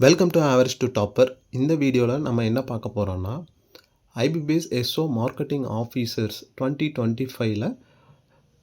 Welcome to average to topper. இந்த வீடியோவில் நம்ம என்ன பார்க்க போகிறோன்னா, ஐபிபிஎஸ் எஸ்ஓ மார்க்கெட்டிங் ஆஃபீஸர்ஸ் 2025ல்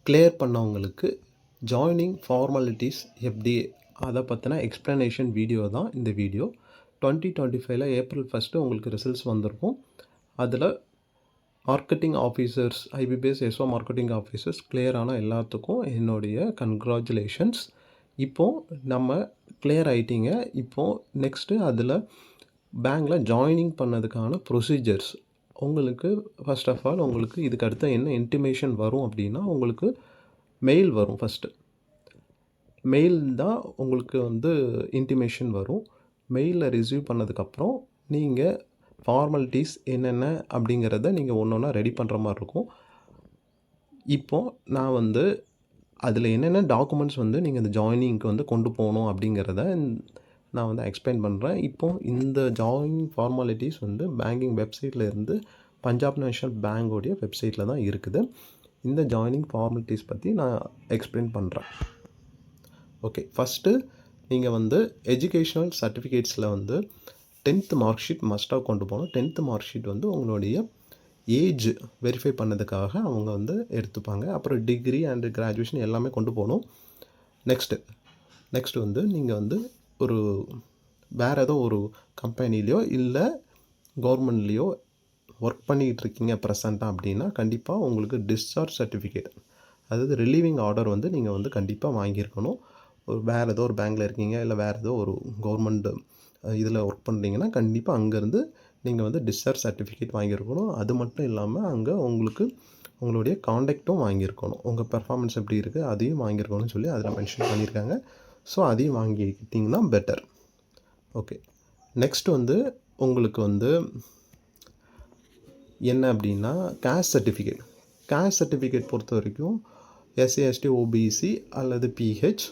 கிளியர் பண்ணவங்களுக்கு ஜாயினிங் ஃபார்மாலிட்டிஸ் எப்படி, அதை பற்றின எக்ஸ்ப்ளனேஷன் வீடியோ தான் இந்த வீடியோ. 2025ல் ஏப்ரல் 1 உங்களுக்கு ரிசல்ட்ஸ் வந்திருக்கும். அதில் marketing officers, IBPS SO marketing officers clear ஆன எல்லாத்துக்கும் என்னுடைய கங்க்ராச்சுலேஷன்ஸ். இப்போது நம்ம கிளியர் ஆகிட்டீங்க. இப்போது நெக்ஸ்ட்டு அதில் பேங்க்கில் ஜாயினிங் பண்ணதுக்கான ப்ரொசீஜர்ஸ் உங்களுக்கு ஃபர்ஸ்ட் ஆஃப் ஆல் உங்களுக்கு இதுக்கு அடுத்த என்ன இன்டிமேஷன் வரும் அப்படின்னா, உங்களுக்கு மெயில் வரும். ஃபஸ்ட்டு மெயில் தான் உங்களுக்கு இன்டிமேஷன் வரும். மெயிலில் ரிசீவ் பண்ணதுக்கப்புறம் நீங்கள் ஃபார்மாலிட்டிஸ் என்னென்ன அப்படிங்கிறத நீங்கள் ஒன்று ஒன்றா ரெடி பண்ணுற மாதிரி இருக்கும். இப்போது நான் அதில் என்னென்ன டாக்குமெண்ட்ஸ் நீங்கள் இந்த ஜாயினிங்க்கு கொண்டு போகணும் அப்படிங்கிறத நான் எக்ஸ்பிளைன் பண்ணுறேன். இப்போது இந்த ஜாயினிங் ஃபார்மாலிட்டிஸ் பேங்கிங் வெப்சைட்டில் இருந்து பஞ்சாப் நேஷ்னல் பேங்கோடைய வெப்சைட்டில் தான் இருக்குது. இந்த ஜாயினிங் ஃபார்மாலிட்டிஸ் பற்றி நான் எக்ஸ்பிளைன் பண்ணுறேன். ஓகே, ஃபஸ்ட்டு நீங்கள் எஜுகேஷ்னல் சர்டிஃபிகேட்ஸில் 10th மார்க் ஷீட் மஸ்ட்டாக கொண்டு போகணும். 10th மார்க் ஷீட் உங்களுடைய ஏஜ் வெரிஃபை பண்ணதுக்காக அவங்க எடுத்துப்பாங்க. அப்புறம் டிகிரி அண்டு கிராஜுவேஷன் எல்லாமே கொண்டு போகணும். நெக்ஸ்ட்டு நீங்கள் ஒரு வேறு ஏதோ ஒரு கம்பெனிலையோ இல்லை கவர்மெண்ட்லேயோ ஒர்க் பண்ணிகிட்டு இருக்கீங்க ப்ரெசண்ட்டாக அப்படின்னா, கண்டிப்பாக உங்களுக்கு டிஸ்சார்ஜ் சர்டிஃபிகேட், அதாவது ரிலீவிங் ஆர்டர் நீங்கள் கண்டிப்பாக வாங்கியிருக்கணும். ஒரு வேறு ஏதோ ஒரு பேங்க்கில் இருக்கீங்க, இல்லை வேறு ஏதோ ஒரு கவர்மெண்ட் இதில் ஒர்க் பண்ணுறீங்கன்னா, கண்டிப்பாக அங்கேருந்து நீங்கள் டிஸ்சார்ஜ் சர்டிஃபிகேட் வாங்கியிருக்கணும். அது மட்டும் இல்லாமல் அங்கே உங்களுடைய காண்டாக்டும் வாங்கியிருக்கணும். உங்கள் பெர்ஃபார்மன்ஸ் எப்படி இருக்குது அதையும் வாங்கியிருக்கணும்னு சொல்லி அதில் மென்ஷன் பண்ணியிருக்காங்க. ஸோ அதையும் வாங்கிக்கிட்டிங்கன்னா பெட்டர். ஓகே, நெக்ஸ்ட்டு உங்களுக்கு என்ன அப்படின்னா, கேஸ்ட் சர்டிஃபிகேட் பொறுத்த வரைக்கும் எஸ்சி, எஸ்டி, ஓபிசி அல்லது பிஹெச்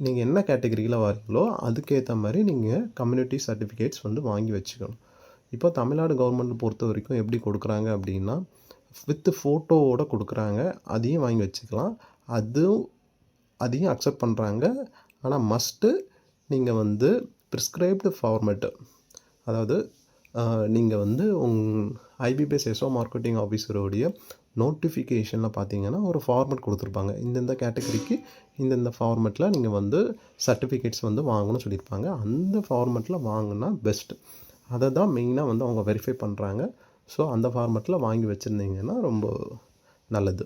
நீங்கள் என்ன கேட்டகரியில் வரீங்களோ அதுக்கேற்ற மாதிரி நீங்கள் கம்யூனிட்டி சர்டிஃபிகேட்ஸ் வாங்கி வச்சுக்கணும். இப்போ தமிழ்நாடு கவர்மெண்ட் பொறுத்த வரைக்கும் எப்படி கொடுக்குறாங்க அப்படின்னா, வித் ஃபோட்டோவோடு கொடுக்குறாங்க. அதையும் வாங்கி வச்சுக்கலாம். அதையும் அக்செப்ட் பண்ணுறாங்க. ஆனால் மஸ்ட்டு நீங்கள் ப்ரிஸ்கிரைப்டு ஃபார்மேட்டு, அதாவது நீங்கள் ஐபிபிஎஸ் எஸ்ஓ மார்க்கெட்டிங் ஆஃபீஸருடைய நோட்டிஃபிகேஷனில் பார்த்தீங்கன்னா ஒரு ஃபார்மேட் கொடுத்துருப்பாங்க. இந்தந்த கேட்டகரிக்கு இந்தந்த ஃபார்மேட்டில் நீங்கள் சர்டிஃபிகேட்ஸ் வாங்கணும்னு சொல்லியிருப்பாங்க. அந்த ஃபார்மேட்டில் வாங்கினா பெஸ்ட்டு. அதை தான் மெயினாக அவங்க வெரிஃபை பண்ணுறாங்க. ஸோ அந்த ஃபார்மேட்டில் வாங்கி வச்சுருந்தீங்கன்னா ரொம்ப நல்லது.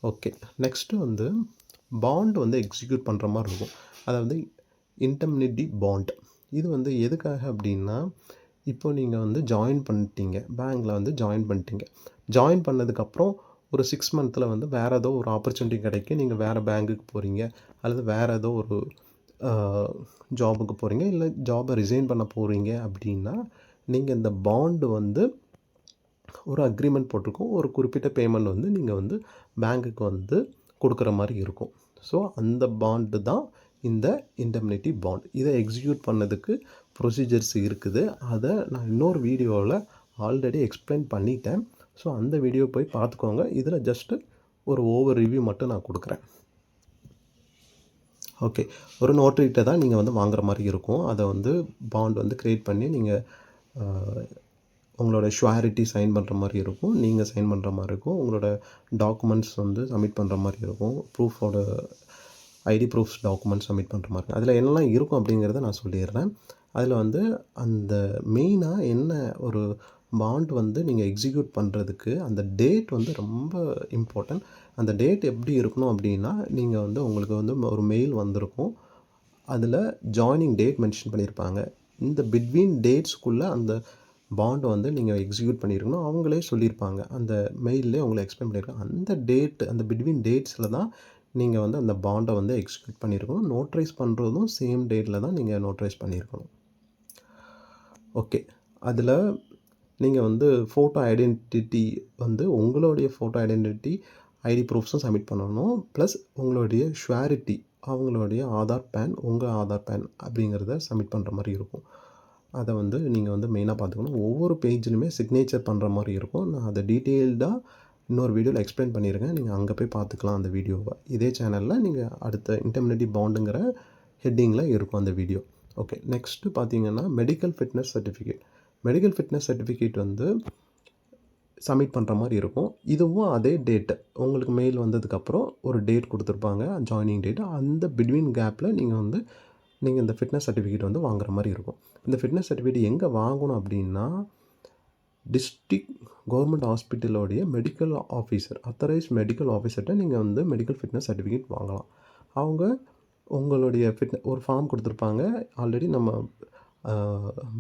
ஓகே, நெக்ஸ்ட்டு பாண்டு எக்ஸிக்யூட் பண்ணுற மாதிரி இருக்கும். அதாவது இன்டெம்னிட்டி பாண்ட். இது எதுக்காக அப்படின்னா, இப்போ நீங்கள் ஜாயின் பண்ணிட்டீங்க, பேங்க்கில் ஜாயின் பண்ணிட்டீங்க. ஜாயின் பண்ணதுக்கப்புறம் ஒரு 6 மந்த்தில் வேறு ஏதோ ஒரு ஆப்பர்ச்சுனிட்டி கிடைக்கும். நீங்கள் வேறு பேங்க்குக்கு போகிறீங்க அல்லது வேறு ஏதோ ஒரு ஜாபுக்கு போகிறீங்க, இல்லை ஜாபை ரிசைன் பண்ண போகிறீங்க அப்படின்னா, நீங்கள் இந்த பாண்டு ஒரு அக்ரிமெண்ட் போட்டிருக்கோம். ஒரு குறிப்பிட்ட பேமெண்ட் நீங்கள் பேங்க்குக்கு கொடுக்குற மாதிரி இருக்கும். ஸோ அந்த பாண்டு தான் இந்த இன்டெம்னிட்டி பாண்ட். இதை எக்ஸிக்யூட் பண்ணதுக்கு ப்ரொசீஜர்ஸ் இருக்குது. அதை நான் இன்னொரு வீடியோவில் ஆல்ரெடி எக்ஸ்பிளைன் பண்ணிட்டேன். ஸோ அந்த வீடியோ போய் பார்த்துக்கோங்க. இதில் ஜஸ்ட்டு ஒரு ஓவர் ரிவ்யூ மட்டும் நான் கொடுக்குறேன். ஓகே, ஒரு நோட்டரிகிட்ட தான் நீங்கள் வாங்குற மாதிரி இருக்கும். அதை பாண்ட் க்ரியேட் பண்ணி நீங்கள் உங்களோட ஷுவாரிட்டி சைன் பண்ணுற மாதிரி இருக்கும். நீங்கள் சைன் பண்ணுற மாதிரி இருக்கும். உங்களோட டாக்குமெண்ட்ஸ் சப்மிட் பண்ணுற மாதிரி இருக்கும். ப்ரூஃபோட ஐடி ப்ரூஃப்ஸ் டாக்குமெண்ட்ஸ் சப்மிட் பண்ணுற மாதிரி இருக்கும். அதில் என்னெல்லாம் இருக்கும் அப்படிங்கிறத நான் சொல்லிடுறேன். அதில் அந்த மெயினாக என்ன ஒரு பாண்ட் நீங்கள் எக்ஸிக்யூட் பண்ணுறதுக்கு அந்த டேட் ரொம்ப இம்பார்ட்டன்ட். அந்த டேட் எப்படி இருக்கணும் அப்படின்னா, நீங்கள் உங்களுக்கு ஒரு மெயில் வந்திருக்கும். அதில் ஜாயினிங் டேட் மென்ஷன் பண்ணியிருப்பாங்க. இந்த பிட்வீன் டேட்ஸ்க்குள்ளே அந்த பாண்டை நீங்கள் எக்ஸிக்யூட் பண்ணியிருக்கணும். அவங்களே சொல்லியிருப்பாங்க, அந்த மெயிலே அவங்களே எக்ஸ்பிளைன் பண்ணியிருக்காங்க. அந்த டேட், அந்த பிட்வீன் டேட்ஸில் தான் நீங்கள் அந்த பாண்டை எக்ஸிக்யூட் பண்ணியிருக்கணும். நோட்ரைஸ் பண்ணுறதும் சேம் டேட்டில் தான் நீங்கள் நோட்ரைஸ் பண்ணியிருக்கணும். ஓகே, அதில் நீங்கள் ஃபோட்டோ ஐடென்டிட்டி உங்களுடைய ஃபோட்டோ ஐடென்டிட்டி ஐடி ப்ரூஃப்ஸும் சப்மிட் பண்ணணும். ப்ளஸ் உங்களுடைய ஷுவாரிட்டி, அவங்களுடைய ஆதார் பேன், உங்கள் ஆதார் பேன் அப்படிங்கிறத சப்மிட் பண்ணுற மாதிரி இருக்கும். அதை நீங்கள் மெயினாக பார்த்துக்கணும். ஒவ்வொரு பேஜ்லையுமே சிக்னேச்சர் பண்ணுற மாதிரி இருக்கும். நான் அதை டீட்டெயில்டாக இன்னொரு வீடியோவில் எக்ஸ்பிளைன் பண்ணியிருக்கேன். நீங்கள் அங்கே போய் பார்த்துக்கலாம் அந்த வீடியோவை. இதே சேனலில் நீங்கள் அடுத்த இன்டெம்னிட்டி பாண்டுங்கிற ஹெட்டிங்கில் இருக்கும் அந்த வீடியோ. ஓகே, நெக்ஸ்ட்டு பார்த்தீங்கன்னா medical fitness certificate. Medical fitness certificate வந்து சப்மிட் பண்ணுற மாதிரி இருக்கும். இதுவும் அதே டேட்டு உங்களுக்கு மெயில் வந்ததுக்கப்புறம் ஒரு டேட் கொடுத்துருப்பாங்க, ஜாயினிங் டேட். அந்த பிட்வீன் கேப்பில் நீங்கள் இந்த ஃபிட்னஸ் சர்டிஃபிகேட் வந்து வாங்குற மாதிரி இருக்கும். இந்த ஃபிட்னஸ் சர்டிஃபிகேட் எங்கே வாங்கணும் அப்படின்னா, டிஸ்ட்ரிக்ட் கவர்மெண்ட் ஹாஸ்பிட்டலோடைய மெடிக்கல் ஆஃபீஸர், அத்தரைஸ்ட் மெடிக்கல் ஆஃபீஸர்கிட்ட நீங்கள் வந்து மெடிக்கல் ஃபிட்னஸ் சர்டிஃபிகேட் வாங்கலாம். அவங்க உங்களுடைய ஒரு ஃபார்ம் கொடுத்துருப்பாங்க. ஆல்ரெடி நம்ம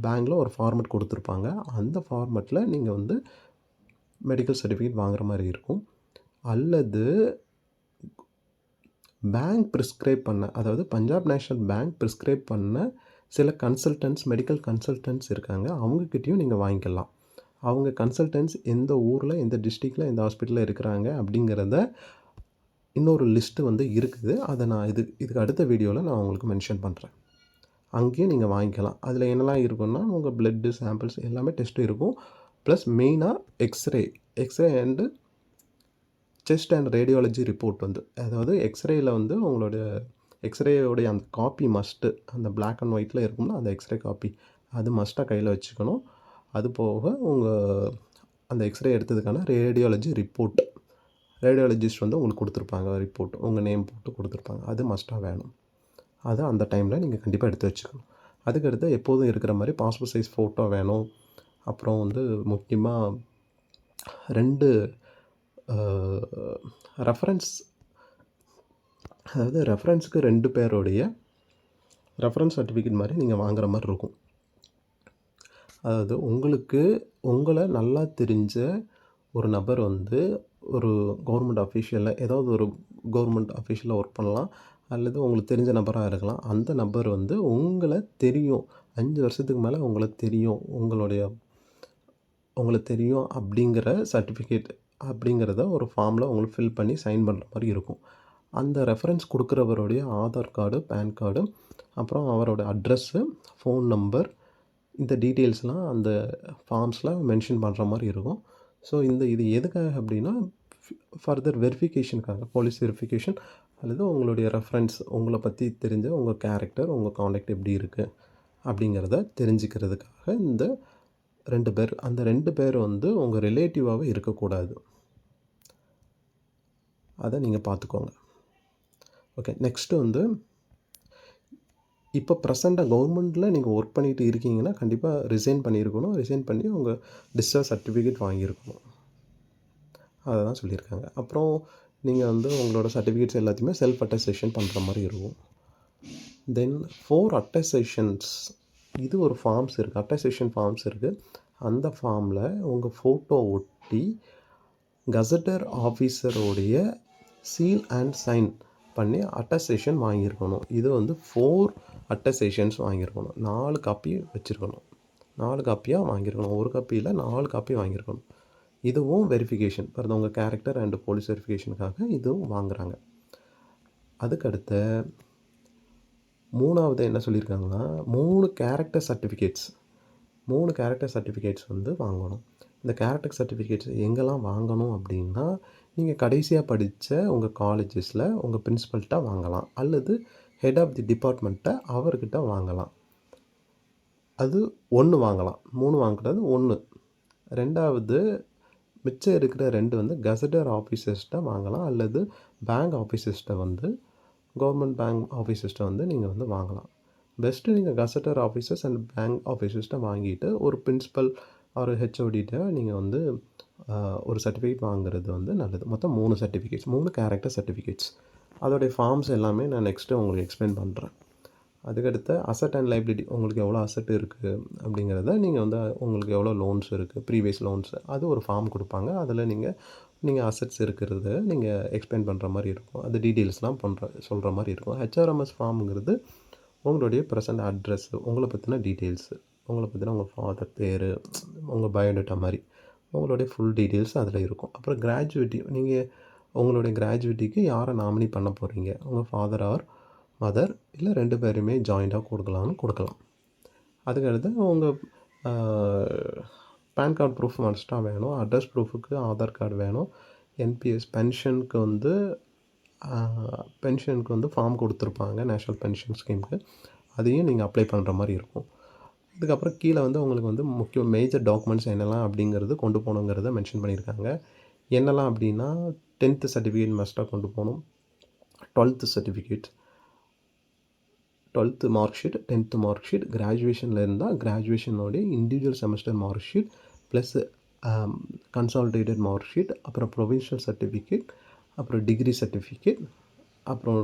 பேங்க்கில் ஒரு ஃபார்மெட் கொடுத்துருப்பாங்க. அந்த ஃபார்மெட்டில் நீங்கள் வந்து மெடிக்கல் சர்டிஃபிகேட் வாங்குற மாதிரி இருக்கும். அல்லது பேங்க் ப்ரிஸ்கிரைப் பண்ண, அதாவது பஞ்சாப் நேஷ்னல் பேங்க் ப்ரிஸ்கிரைப் பண்ண சில கன்சல்டன்ட்ஸ், மெடிக்கல் கன்சல்டன்ட்ஸ் இருக்காங்க. அவங்கக்கிட்டேயும் நீங்கள் வாங்கிக்கலாம். அவங்க கன்சல்டன்ட்ஸ் எந்த ஊரில், எந்த டிஸ்ட்ரிக்டில், எந்த ஹாஸ்பிட்டலில் இருக்கிறாங்க அப்படிங்கிறத இன்னொரு லிஸ்ட்டு வந்து இருக்குது. அதை நான் இதுக்கு அடுத்த வீடியோவில் நான் உங்களுக்கு மென்ஷன் பண்ணுறேன். அங்கேயும் நீங்கள் வாங்கிக்கலாம். அதில் என்னெல்லாம் இருக்குன்னா, உங்கள் பிளட்டு சாம்பிள்ஸ் எல்லாமே டெஸ்ட்டு இருக்கும். ப்ளஸ் மெயினாக x-ray and chest and radiology report வந்து, அதாவது எக்ஸ்ரேயில் வந்து உங்களோட எக்ஸ்ரேயோடைய அந்த காப்பி மஸ்ட்டு, அந்த பிளாக் அண்ட் ஒயிட்டில் இருக்கும்னா அந்த எக்ஸ்ரே காப்பி அது மஸ்ட்டாக கையில் வச்சுக்கணும். அது போக அந்த எக்ஸ்ரே எடுத்ததுக்கான ரேடியாலஜி ரிப்போர்ட், ரேடியாலஜிஸ்ட் வந்து உங்களுக்கு கொடுத்துருப்பாங்க ரிப்போர்ட், உங்கள் நேம் போட்டு கொடுத்துருப்பாங்க. அது மஸ்ட்டாக வேணும். அதை அந்த டைமில் நீங்கள் கண்டிப்பாக எடுத்து வச்சுக்கணும். அதுக்கடுத்து எப்போதும் இருக்கிற மாதிரி பாஸ்போர்ட் சைஸ் ஃபோட்டோ வேணும். அப்புறம் வந்து முக்கியமாக 2 ரெஃபரன்ஸ், அதாவது ரெஃபரன்ஸுக்கு 2 பேருடைய ரெஃபரன்ஸ் சர்டிஃபிகேட் மாதிரி நீங்கள் வாங்குற மாதிரி இருக்கும். அதாவது உங்களை நல்லா தெரிஞ்ச ஒரு நபர் வந்து ஒரு கவர்மெண்ட் அஃபீஷியலில், ஏதாவது ஒரு கவர்மெண்ட் அஃபீஷியலில் ஒர்க் பண்ணலாம், அல்லது உங்களுக்கு தெரிஞ்ச நபராக இருக்கலாம். அந்த நபர் வந்து உங்களை தெரியும், 5 வருஷத்துக்கு மேலே உங்களுக்கு தெரியும் அப்படிங்கிற சர்டிஃபிகேட் அப்படிங்கிறத ஒரு ஃபார்மில் உங்களுக்கு ஃபில் பண்ணி சைன் பண்ணுற மாதிரி இருக்கும். அந்த ரெஃபரன்ஸ் கொடுக்குறவருடைய ஆதார் கார்டு, பேன் கார்டு, அப்புறம் அவரோட அட்ரஸ்ஸு, ஃபோன் நம்பர், இந்த டீட்டெயில்ஸ்லாம் அந்த ஃபார்ம்ஸில் மென்ஷன் பண்ணுற மாதிரி இருக்கும். ஸோ இது எதுக்காக அப்படின்னா, ஃபர்தர் வெரிஃபிகேஷனுக்காக, போலீஸ் வெரிஃபிகேஷன், அல்லது உங்களுடைய ரெஃபரன்ஸ், உங்களை பற்றி தெரிஞ்ச உங்கள் கேரக்டர், உங்கள் காண்டாக்ட் எப்படி இருக்குது அப்படிங்கிறத தெரிஞ்சுக்கிறதுக்காக இந்த 2 பேர். அந்த 2 பேர் வந்து உங்கள் ரிலேட்டிவாகவே இருக்கக்கூடாது. அதை நீங்கள் பார்த்துக்கோங்க. ஓகே, நெக்ஸ்ட்டு வந்து இப்போ ப்ரெசண்ட்டாக கவர்மெண்ட்டில் நீங்கள் ஒர்க் பண்ணிகிட்டு இருக்கீங்கன்னா கண்டிப்பாக ரிசைன் பண்ணியிருக்கணும். ரிசைன் பண்ணி உங்கள் டிஸ்சார்ஜ் சர்டிஃபிகேட் வாங்கியிருக்கணும். அதை தான் சொல்லியிருக்காங்க. அப்புறம் நீங்கள் வந்து உங்களோட சர்டிஃபிகேட்ஸ் எல்லாத்தையுமே செல்ஃப் அட்டஸ்டேஷன் பண்ணுற மாதிரி இருக்கும். தென் 4 அட்டஸ்டேஷன்ஸ், இது ஒரு ஃபார்ம்ஸ் இருக்குது, அட்டஸ்டேஷன் ஃபார்ம்ஸ் இருக்குது. அந்த ஃபார்மில் உங்கள் ஃபோட்டோ ஒட்டி கசட்டர் ஆஃபீஸரோடைய சீல் அண்ட் சைன் பண்ணி அட்டஸ்டேஷன் வாங்கியிருக்கணும். இது வந்து 4 அட்டஸ்டேஷன்ஸ் வாங்கியிருக்கணும். 4 காப்பி வச்சுருக்கணும். 4 காப்பியாக வாங்கியிருக்கணும். ஒரு காப்பியில் 4 காப்பி வாங்கியிருக்கணும். இதுவும் வெரிஃபிகேஷன், உங்கள் கேரக்டர் அண்டு போலீஸ் வெரிஃபிகேஷனுக்காக இதுவும் வாங்குகிறாங்க. அதுக்கடுத்த 3வது என்ன சொல்லியிருக்காங்கன்னா, 3 கேரக்டர் சர்டிஃபிகேட்ஸ் வந்து வாங்கணும். இந்த கேரக்டர் சர்டிஃபிகேட்ஸ் எங்கெல்லாம் வாங்கணும் அப்படின்னா, நீங்கள் கடைசியாக படித்த உங்கள் காலேஜஸில் உங்கள் பிரின்சிபல்கிட்ட வாங்கலாம், அல்லது ஹெட் ஆஃப் தி டிபார்ட்மெண்ட்டை அவர்கிட்ட வாங்கலாம். அது 1 வாங்கலாம், 3 வாங்கக்கூடாது, 1. 2வது மிச்சம் இருக்கிற 2 வந்து கசட்டர் ஆஃபீஸர்ஸ்கிட்ட வாங்கலாம், அல்லது பேங்க் ஆஃபீஸர்ஸ்கிட்ட வந்து, கவர்மெண்ட் பேங்க் ஆஃபீஸர்ஸ்கிட்ட வந்து நீங்கள் வந்து வாங்கலாம். பெஸ்ட்டு நீங்கள் கசட்டர் ஆஃபீஸர்ஸ் அண்ட் பேங்க் ஆஃபீஸர்ஸ்கிட்ட வாங்கிட்டு ஒரு பிரின்சிபல் ஒரு ஹெச்ஓடிகிட்ட நீங்கள் வந்து ஒரு சர்டிஃபிகேட் வாங்குறது வந்து நல்லது. மொத்தம் 3 சர்டிஃபிகேட்ஸ், 3 கேரக்டர் சர்டிஃபிகேட்ஸ். அதோடைய ஃபார்ம்ஸ் எல்லாமே நான் நெக்ஸ்ட்டு உங்களுக்கு எக்ஸ்பிளைன் பண்ணுறேன். அதுக்கடுத்து அசட் அண்ட் லைபிலிட்டி, உங்களுக்கு எவ்வளோ அசட் இருக்குது அப்படிங்கிறத, நீங்கள் வந்து உங்களுக்கு எவ்வளோ லோன்ஸ் இருக்குது, ப்ரீவியஸ் லோன்ஸு, அது ஒரு ஃபார்ம் கொடுப்பாங்க. அதில் நீங்கள் அசட்ஸ் இருக்கிறத நீங்கள் எக்ஸ்பிளைன் பண்ணுற மாதிரி இருக்கும். அது டீட்டெயில்ஸ்லாம் சொல்கிற மாதிரி இருக்கும். ஹெச்ஆர்எம்எஸ் ஃபார்முங்கிறது உங்களுடைய ப்ரெசன்ட் அட்ரஸ்ஸு, உங்களை பற்றின டீட்டெயில்ஸு, உங்களை பற்றின உங்கள் ஃபாதர் பேர், உங்கள் பயோடேட்டா மாதிரி உங்களுடைய ஃபுல் டீட்டெயில்ஸ் அதில் இருக்கும். அப்புறம் கிராஜுவிட்டி, நீங்கள் உங்களுடைய கிராஜுவிட்டிக்கு யாரை நாமினி பண்ண போகிறீங்க, உங்கள் ஃபாதர் ஆர் மதர், இல்லை 2 பேருமே ஜாயிண்ட்டாக கொடுக்கலாம். அதுக்கடுத்து உங்கள் பேன் கார்டு ப்ரூஃப் மஸ்ட்டாக வேணும். அட்ரஸ் ப்ரூஃபுக்கு ஆதார் கார்டு வேணும். என்பிஎஸ் பென்ஷனுக்கு வந்து ஃபார்ம் கொடுத்துருப்பாங்க, நேஷ்னல் பென்ஷன் ஸ்கீமுக்கு. அதையும் நீங்கள் அப்ளை பண்ணுற மாதிரி இருக்கும். அதுக்கப்புறம் கீழே வந்து உங்களுக்கு வந்து மேஜர் டாக்குமெண்ட்ஸ் என்னெல்லாம் அப்படிங்கிறது கொண்டு போகணுங்கிறத மென்ஷன் பண்ணியிருக்காங்க. என்னெல்லாம் அப்படின்னா 10th சர்டிஃபிகேட் மஸ்ட்டாக கொண்டு போகணும். 12th certificate, 12th mark sheet, 10th mark sheet, கிராஜுவேஷனில் இருந்தால் கிராஜுவேஷனோடைய individual semester mark sheet plus consolidated mark sheet, அப்புறம் ப்ரொவின்ஷியல் சர்டிஃபிகேட், அப்புறம் டிகிரி சர்டிஃபிகேட், அப்புறம்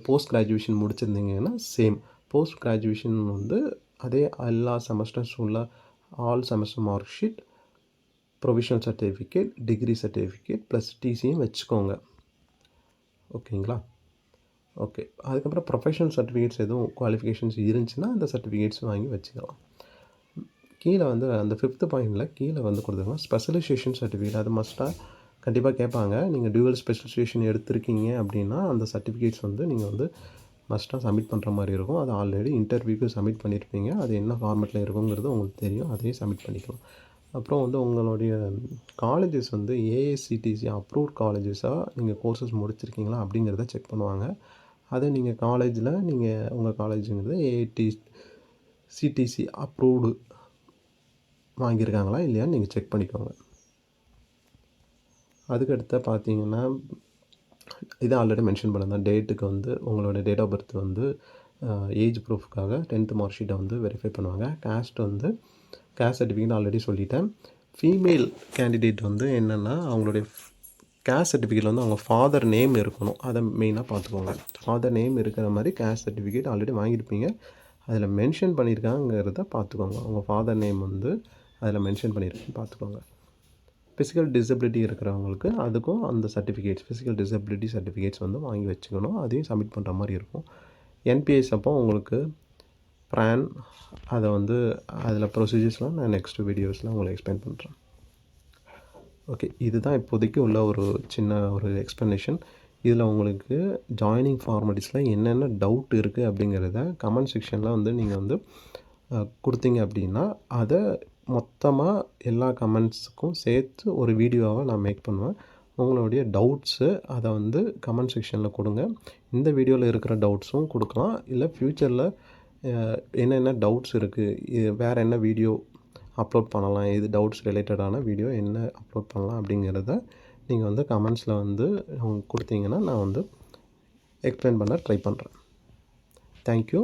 போஸ்ட் கிராஜுவேஷன் முடிச்சிருந்தீங்கன்னா சேம் போஸ்ட் கிராஜுவேஷன் வந்து அதே எல்லா செமஸ்டர்ஸ் உள்ள all semester mark sheet, provisional certificate, degree certificate plus டிசியும் வச்சுக்கோங்க. ஓகேங்களா? ஓகே. அதுக்கப்புறம் ப்ரொஃபஷனல் சர்டிஃபிகேட்ஸ் எதுவும் குவாலிஃபிகேஷன்ஸ் இருந்துச்சுன்னா அந்த சர்டிஃபிகேட்ஸ் வாங்கி வச்சுக்கலாம். கீழே வந்து அந்த 5th பாயிண்டில் கீழே வந்து கொடுத்துருக்கோம் ஸ்பெஷலைசேஷன் சர்டிஃபிகேட். அது மஸ்ட்டாக கண்டிப்பாக கேட்பாங்க. நீங்கள் டியூவல் ஸ்பெஷலைசேஷன் எடுத்திருக்கீங்க அப்படின்னா அந்த சர்டிஃபிகேட்ஸ் வந்து நீங்கள் வந்து மஸ்ட்டாக சப்மிட் பண்ணுற மாதிரி இருக்கும். அது ஆல்ரெடி இன்டர்வியூக்கு சப்மிட் பண்ணியிருப்பீங்க. அது என்ன ஃபார்மெட்டில் இருக்குங்கிறது உங்களுக்கு தெரியும். அதையே சப்மிட் பண்ணிக்கலாம். அப்புறம் வந்து உங்களுடைய காலேஜஸ் வந்து ஏஐசிடிசி அப்ரூவ்ட் காலேஜஸாக நீங்கள் கோர்சஸ் முடிச்சிருக்கீங்களா அப்படிங்கிறத செக் பண்ணுவாங்க. அதை நீங்கள் காலேஜில் உங்கள் காலேஜுங்கிறது சிடிசி அப்ரூவ்டு வாங்கியிருக்காங்களா இல்லையான்னு நீங்கள் செக் பண்ணிக்கோங்க. அதுக்கடுத்து பார்த்தீங்கன்னா இதை ஆல்ரெடி மென்ஷன் பண்ணதான் டேட்டுக்கு வந்து உங்களோட டேட் ஆஃப் பர்த் வந்து ஏஜ் ப்ரூஃப்காக 10th மார்க் ஷீட்டை வந்து வெரிஃபை பண்ணுவாங்க. கேஸ்ட் சர்டிஃபிகேட் ஆல்ரெடி சொல்லிட்டேன். ஃபீமேல் கேண்டிடேட் வந்து என்னென்னா அவங்களுடைய கேஸ்ட் சர்டிஃபிகேட் வந்து அவங்க ஃபாதர் நேம் இருக்கணும். அதை மெயினாக பார்த்துக்கோங்க. ஃபாதர் நேம் இருக்கிற மாதிரி கேஸ்ட் சர்டிஃபிகேட் ஆல்ரெடி வாங்கியிருப்பீங்க. அதில் மென்ஷன் பண்ணியிருக்காங்கிறத பார்த்துக்கோங்க. உங்கள் ஃபாதர் நேம் வந்து அதில் மென்ஷன் பண்ணியிருக்கேன் பார்த்துக்கோங்க. ஃபிசிக்கல் டிசபிலிட்டி இருக்கிறவங்களுக்கு அதுக்கும் அந்த ஃபிசிக்கல் டிசபிலிட்டி சர்டிஃபிகேட்ஸ் வந்து வாங்கி வச்சுக்கணும். அதையும் சப்மிட் பண்ணுற மாதிரி இருக்கும். என்பிஎஸ் அப்போ உங்களுக்கு ப்ரான் அதை வந்து அதில் ப்ரொசீஜர்ஸ்லாம் நான் நெக்ஸ்ட் வீடியோஸில் உங்களுக்கு எக்ஸ்பிளைன் பண்ணுறேன். ஓகே, இதுதான் இப்போதைக்கு உள்ள ஒரு சின்ன ஒரு எக்ஸ்ப்ளனேஷன். இதில் உங்களுக்கு ஜாயினிங் ஃபார்மாலிட்டிஸில் என்னென்ன டவுட் இருக்குது அப்படிங்கிறத கமெண்ட் செக்ஷனில் வந்து நீங்கள் வந்து கொடுத்தீங்க அப்படின்னா அதை மொத்தமாக எல்லா கமெண்ட்ஸுக்கும் சேர்த்து ஒரு வீடியோவாக நான் மேக் பண்ணுவேன். உங்களுடைய டவுட்ஸு அதை வந்து கமெண்ட் செக்ஷனில் கொடுங்க. இந்த வீடியோவில் இருக்கிற டவுட்ஸும் கொடுக்கலாம். இல்லை ஃப்யூச்சரில் என்னென்ன டவுட்ஸ் இருக்குது, வேறு என்ன வீடியோ அப்லோட் பண்ணலாம், இது டவுட்ஸ் ரிலேட்டடான வீடியோ என்ன அப்லோட் பண்ணலாம் அப்படிங்கிறத நீங்கள் வந்து கமெண்ட்ஸில் வந்து கொடுத்தீங்கன்னா நான் வந்து எக்ஸ்பிளைன் பண்ண ட்ரை பண்ணுறேன். தேங்க்யூ.